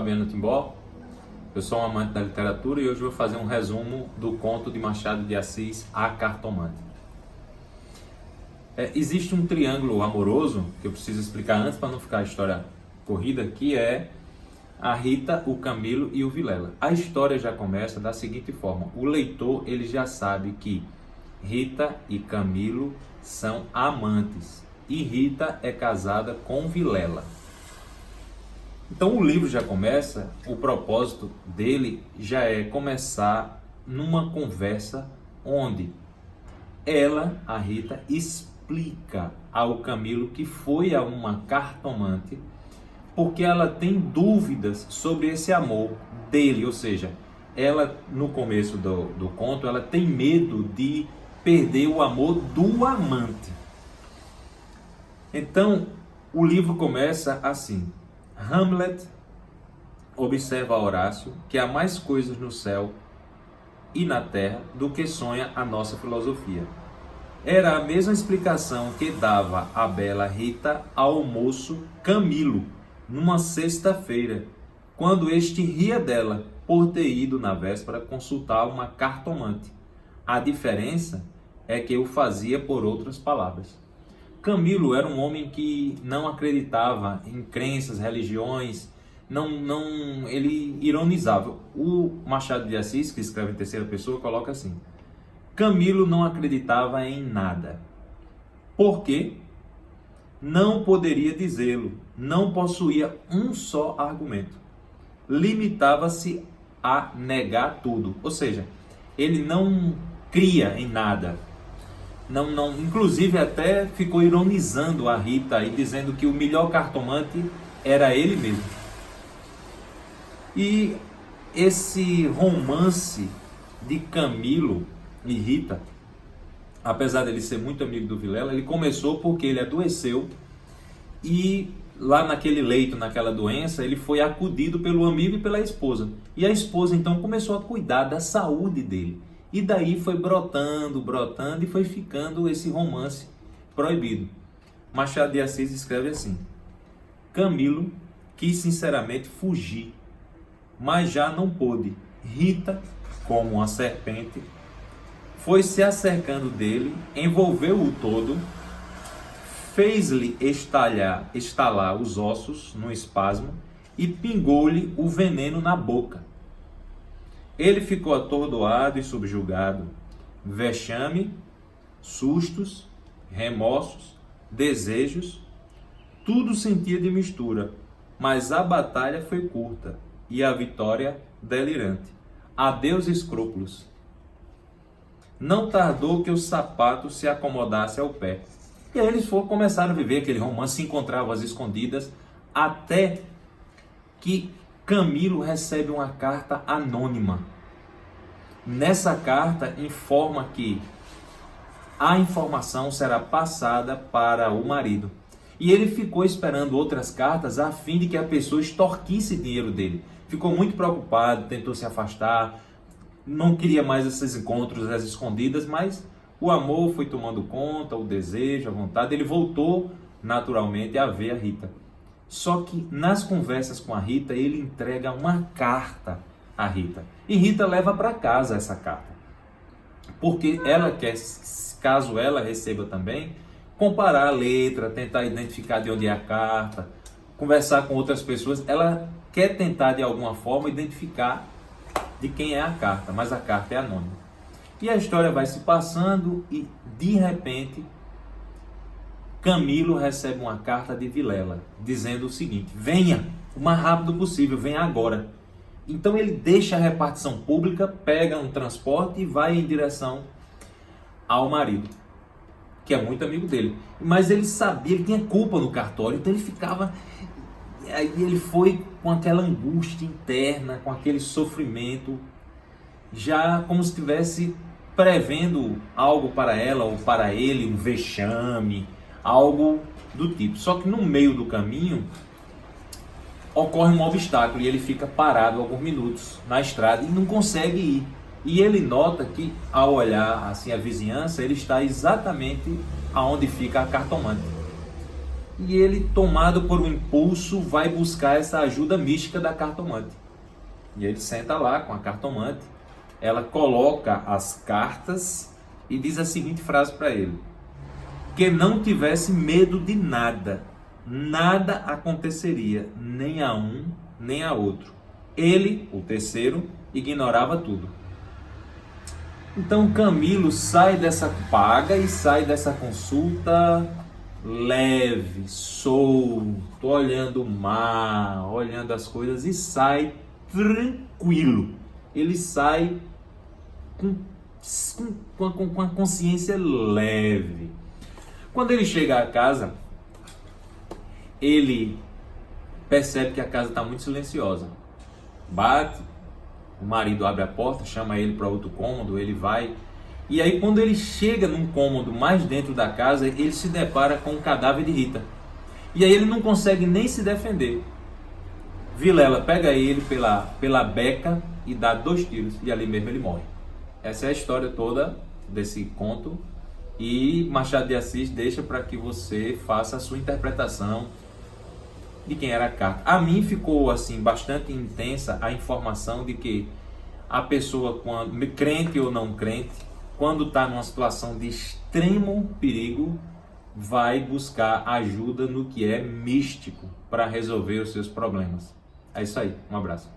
Fabiano Timbó, eu sou um amante da literatura e hoje vou fazer um resumo do conto de Machado de Assis, A Cartomante. Existe um triângulo amoroso, que eu preciso explicar antes para não ficar a história corrida, que é a Rita, o Camilo e o Vilela. A história já começa da seguinte forma: o leitor ele já sabe que Rita e Camilo são amantes e Rita é casada com Vilela. Então o livro já começa, o propósito dele já é começar numa conversa onde ela, a Rita, explica ao Camilo que foi a uma cartomante porque ela tem dúvidas sobre esse amor dele, ou seja, ela no começo do conto, ela tem medo de perder o amor do amante. Então o livro começa assim: Hamlet observa a Horácio que há mais coisas no céu e na terra do que sonha a nossa filosofia. Era a mesma explicação que dava a bela Rita ao moço Camilo numa sexta-feira, quando este ria dela por ter ido na véspera consultar uma cartomante. A diferença é que o fazia por outras palavras. Camilo era um homem que não acreditava em crenças, religiões, ele ironizava. O Machado de Assis, que escreve em terceira pessoa, coloca assim: Camilo não acreditava em nada. Por quê? Não poderia dizê-lo, não possuía um só argumento. Limitava-se a negar tudo, ou seja, ele não cria em nada. Inclusive até ficou ironizando a Rita e dizendo que o melhor cartomante era ele mesmo. E esse romance de Camilo e Rita, apesar dele ser muito amigo do Vilela, ele começou porque ele adoeceu e lá naquele leito, naquela doença, ele foi acudido pelo amigo e pela esposa. E a esposa então começou a cuidar da saúde dele. E daí foi brotando e foi ficando esse romance proibido. Machado de Assis escreve assim: Camilo quis sinceramente fugir, mas já não pôde. Rita, como uma serpente, foi se acercando dele, envolveu-o todo, fez-lhe estalar os ossos no espasmo e pingou-lhe o veneno na boca. Ele ficou atordoado e subjugado, vexame, sustos, remorsos, desejos, tudo sentia de mistura, mas a batalha foi curta e a vitória delirante. Adeus escrúpulos. Não tardou que o sapato se acomodasse ao pé. E aí eles começaram a viver aquele romance, se encontravam às escondidas, até que Camilo recebe uma carta anônima. Nessa carta informa que a informação será passada para o marido. E ele ficou esperando outras cartas a fim de que a pessoa extorquisse dinheiro dele. Ficou muito preocupado, tentou se afastar, não queria mais esses encontros às escondidas, mas o amor foi tomando conta, o desejo, a vontade. Ele voltou naturalmente a ver a Rita. Só que nas conversas com a Rita, ele entrega uma carta a Rita. E Rita leva para casa essa carta. Porque ela quer, caso ela receba também, comparar a letra, tentar identificar de onde é a carta, conversar com outras pessoas. Ela quer tentar de alguma forma identificar de quem é a carta, mas a carta é anônima. E a história vai se passando e, de repente, Camilo recebe uma carta de Vilela, dizendo o seguinte: venha o mais rápido possível, venha agora. Então ele deixa a repartição pública, pega um transporte e vai em direção ao marido, que é muito amigo dele. Mas ele sabia, ele tinha culpa no cartório, então ele ficava... Aí ele foi com aquela angústia interna, com aquele sofrimento, já como se estivesse prevendo algo para ela ou para ele, um vexame, algo do tipo. Só que no meio do caminho ocorre um obstáculo e ele fica parado alguns minutos na estrada e não consegue ir. E ele nota que, ao olhar assim a vizinhança, ele está exatamente aonde fica a cartomante. e ele, tomado por um impulso, vai buscar essa ajuda mística da cartomante. E ele senta lá com a cartomante, ela coloca as cartas e diz a seguinte frase para ele: que não tivesse medo de nada, nada aconteceria, nem a um, nem a outro. Ele, o terceiro, ignorava tudo. Então Camilo sai dessa paga e sai dessa consulta leve, solto, olhando o mar, olhando as coisas, e sai tranquilo. Ele sai com a consciência leve. Quando ele chega a casa, ele percebe que a casa está muito silenciosa. Bate, o marido abre a porta, chama ele para outro cômodo, ele vai. E aí quando ele chega num cômodo mais dentro da casa, ele se depara com o cadáver de Rita. E aí ele não consegue nem se defender. Vilela pega ele pela beca e dá 2 tiros, e ali mesmo ele morre. Essa é a história toda desse conto, e Machado de Assis deixa para que você faça a sua interpretação de quem era a carta. A mim ficou assim bastante intensa a informação de que a pessoa, quando crente ou não crente, quando está numa situação de extremo perigo, vai buscar ajuda no que é místico para resolver os seus problemas. É isso aí, um abraço.